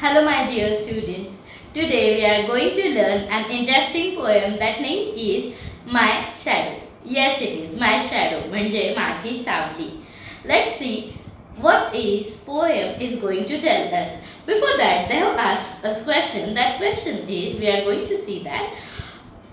Hello my dear students. Today we are going to learn an interesting poem that name is My Shadow. Yes, it is My Shadow म्हणजे माझी सावली. Let's see what is poem is going to tell us. Before that they have asked a question. That question is we are going to see that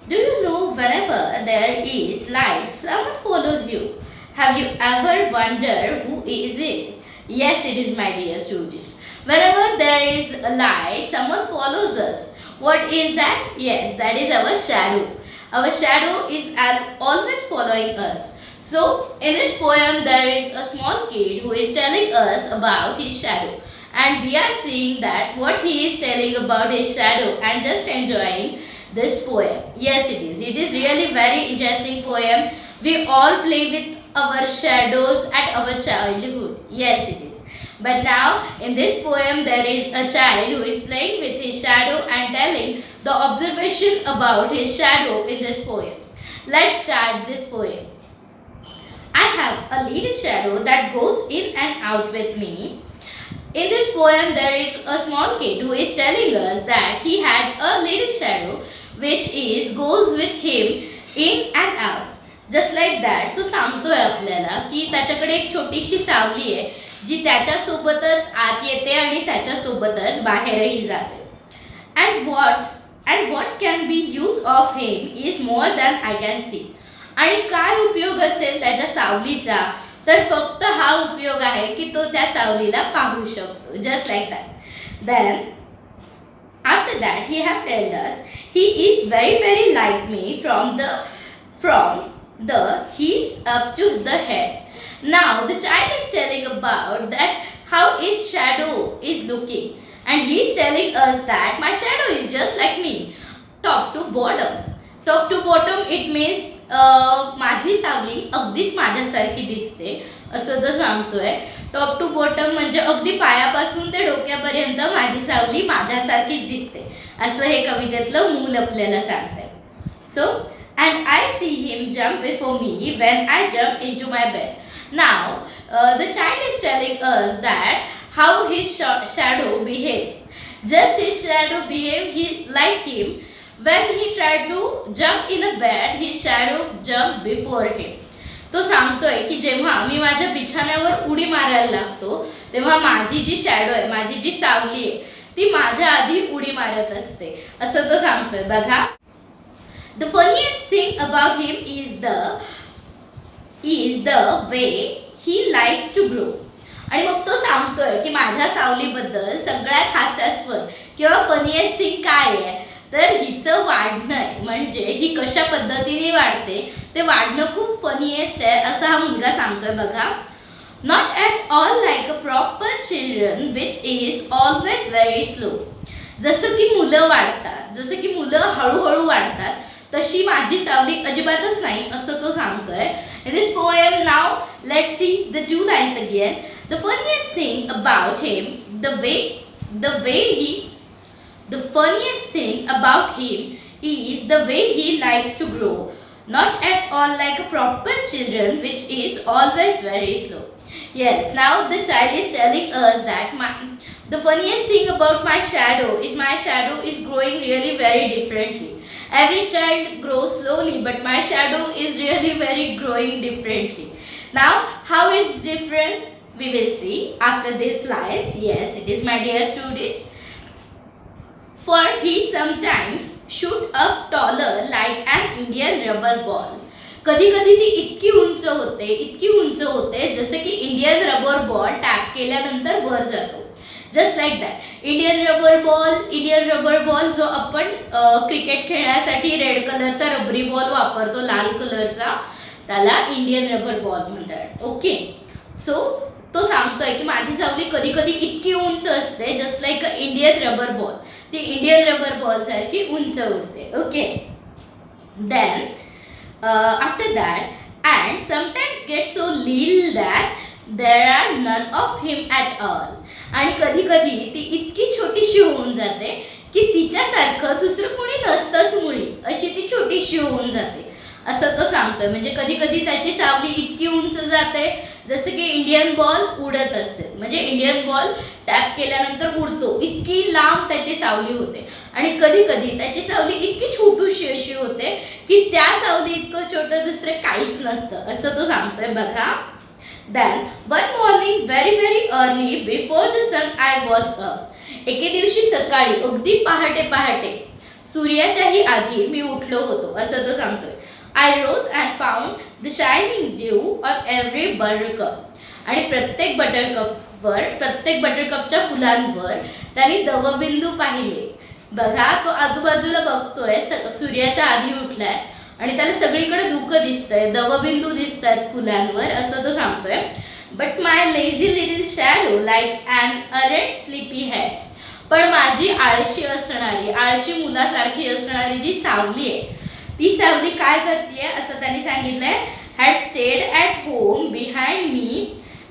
do you know whenever there is light someone follows you? Have you ever wondered who is it? Yes, it is my dear students. Whenever there is a light, someone follows us. What is that? Yes, that is our shadow. Our shadow is always following us. So, in this poem, there is a small kid who is telling us about his shadow. And we are seeing that what he is telling about his shadow and just enjoying this poem. Yes, it is. It is really very interesting poem. We all play with our shadows at our childhood. Yes, it is. But now in this poem there is a child who is playing with his shadow and telling the observation about his shadow in this poem. Let's start this poem. I have a little shadow that goes in and out with me. In this poem there is a small kid who is telling us that he had a little shadow which goes with him in and out. Just like that तो सांगतोय आपल्याला की त्याच्याकडे एक छोटीशी सावली आहे जी त्याच्यासोबतच आत येते आणि त्याच्यासोबतच बाहेरही जाते. And what can be use of him is more than I can see. आणि काय उपयोग असेल त्याच्या सावलीचा तर फक्त हा उपयोग आहे की तो त्या सावलीला पाहू शकतो. Just like that. Then after that he have told us he is very like me from the heels up to the head. Now the child is telling about that how his shadow is looking and he is telling us that my shadow is just like me top to bottom. Top to bottom it means माझी सावली अगदीच माझ्यासारखी दिसते असं तो सांगतोय. Top to bottom म्हणजे अगदी पायापासून ते डोक्यापर्यंत माझी सावली माझ्यासारखीच दिसते असं हे कवितेतलं मूल आपल्याला सांगतंय. सो and I see him jump before me when I jump into my bed. Now, the child is telling us that how his shadow behaved. Just his shadow behaved like him. When he tried to jump in a bed, his shadow jumped before him. तो सांगतोय की जेव्हा मी माझ्या बिछाण्यावर उडी मारायला लागतो तेव्हा माझी जी शॅडो आहे माझी जी सावली आहे ती माझ्या आधी उडी मारत असते असं तो सांगतोय. बघा The funniest thing about him is the way he likes to grow. आणि मग तो सांगतोय की माझ्या सावलीबद्दल सगळ्यात हास्यास्पद किंवा फनीएस्ट थिंग काय आहे तर हिचं वाढणं आहे. म्हणजे ही कशा पद्धतीने वाढते ते वाढणं खूप फनीएस्ट आहे असं हा मुलगा सांगतोय. बघा Not at all like a proper children which is always very slow. जसं की मुलं वाढतात जसं की मुलं हळूहळू वाढतात तशी माझी सावली अजिबातच नाही असं तो सांगतोय. In this poem now let's see the two lines again. The funniest thing about him is the way he likes to grow. Not at all like a proper children which is always very slow. Yes, now the child is telling us that the funniest thing about my shadow is growing really very differently. Every child grows slowly but my shadow is really very growing differently. Now how is difference we will see after these lines. Yes, it is my dear students. For he sometimes shoot up taller like an Indian rubber ball. कधी कधी ती इतकी उंच होते जसे की Indian rubber ball tap केल्यानंतर वर जातो. Just like that Indian rubber ball जो आपण क्रिकेट खेळण्यासाठी रेड कलरचा रबरी बॉल वापरतो लाल कलरचा त्याला इंडियन रबर बॉल म्हणतात. ओके सो तो सांगतोय की माझी सावली कधी कधी इतकी उंच असते just like a Indian rubber ball. ती इंडियन रबर बॉल सारखी उंच उडते. Okay then after that and sometimes get so little that there are none of him at all. आणि कधी कधी ती इतकी छोटीशी होऊन जाते की तिच्यासारखं दुसरं कोणी नसतंच मुळी अशी ती छोटीशी होऊन जाते असं तो सांगतोय. म्हणजे कधी कधी त्याची सावली इतकी उंच जाते जसं की इंडियन बॉल उडत असेल, म्हणजे इंडियन बॉल टॅप केल्यानंतर उडतो, इतकी लांब त्याची सावली होते. आणि कधी कधी त्याची सावली इतकी छोटूशी अशी होते की त्या सावली इतकं छोटं दुसरे काहीच नसतं, असं तो सांगतोय बघा. Then one morning very early before the sun I was up. एके दिवशी सकाळी अगदी पहाटे पहाटे सूर्याच्याही आधी मी उठलो होतो, असं तो सांगतोय. I rose and found the shining dew on every buttercup. आणि प्रत्येक बटरकपच्या फुलांवर त्याने दवबिंदू पाहिले. बघा, तो आजूबाजूला बघतोय, सूर्याच्या आधी उठलाय आणि त्याला सगळीकडे धुकं दिसतंय, दवबिंदू दिसत आहेत फुलांवर, असं तो सांगतोय. But my lazy little shadow like an arrant sleepy head. पण माझी आळशी मुलासारखी असणारी जी सावली आहे, ती सावली काय करते असं त्यांनी सांगितलंय. Had stayed at home behind me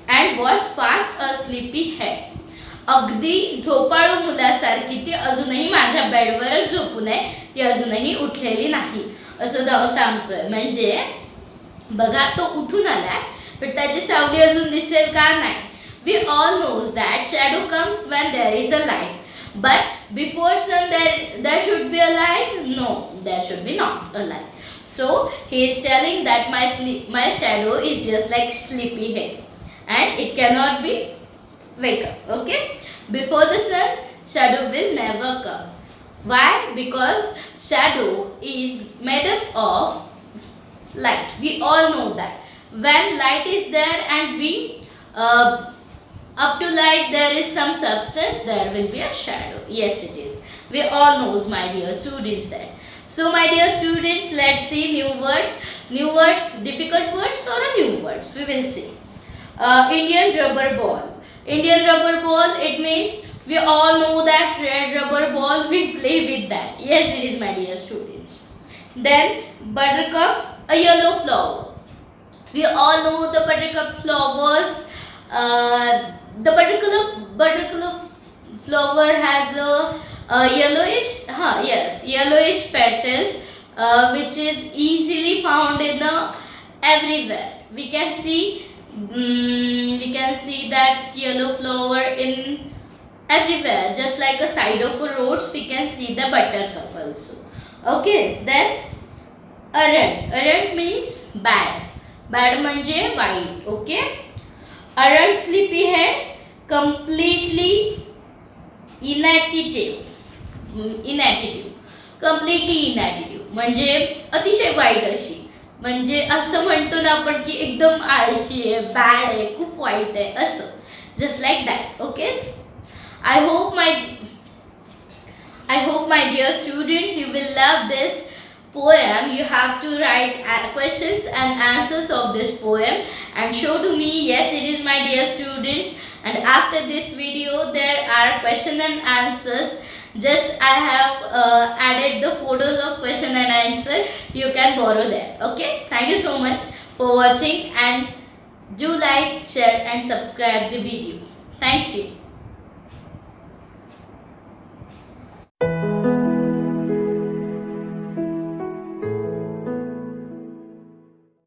and was fast a sleepy head. अगदी झोपाळू मुलासारखी ती अजूनही माझ्या बेडवरच झोपून आहे, ती अजूनही उठलेली नाही, असं तो सांगतोय. म्हणजे बघा, तो उठून आलाय पण त्याची सावली अजून दिसेल का नाही. We all knows that shadow comes when there is a light, but before sun there should be a light. No, there should be not a light. So he is telling that my shadow is just like sleepy head and it cannot be wake up. Okay, before the sun shadow will never come. Why? Because shadow is made up of light. We all know that when light is there and we up to light there is some substance, there will be a shadow. Yes, it is. We all knows, my dear students, that. So my dear students, let's see new words, difficult words or a new words. We will see. Indian rubber ball. Indian rubber ball, it means we all know that red rubber ball, we play with that. Yes, it is, my dear students. Then buttercup, a yellow flower. We all know the buttercup flowers. The buttercup flower has a yellowish petals, which is easily found in everywhere. We can see that yellow flower in everywhere, just like a side of a roads we can see the buttercup also. Okay, then errant means bad म्हणजे white. Okay, errant sleepy head, completely inattentive म्हणजे अतिशय white अशी, म्हणजे असं म्हणतो ना आपण की एकदम आळशी आहे, बॅड आहे, खूप वाईट आहे, असं, just like that. Okay, I hope my dear students you will love this poem. You have to write questions and answers of this poem and show to me. Yes, it is, my dear students. And after this video there are question and answers. Just I have added the photos of question and answer. You can borrow there. Okay, thank you so much for watching and do like, share and subscribe the video. Thank you.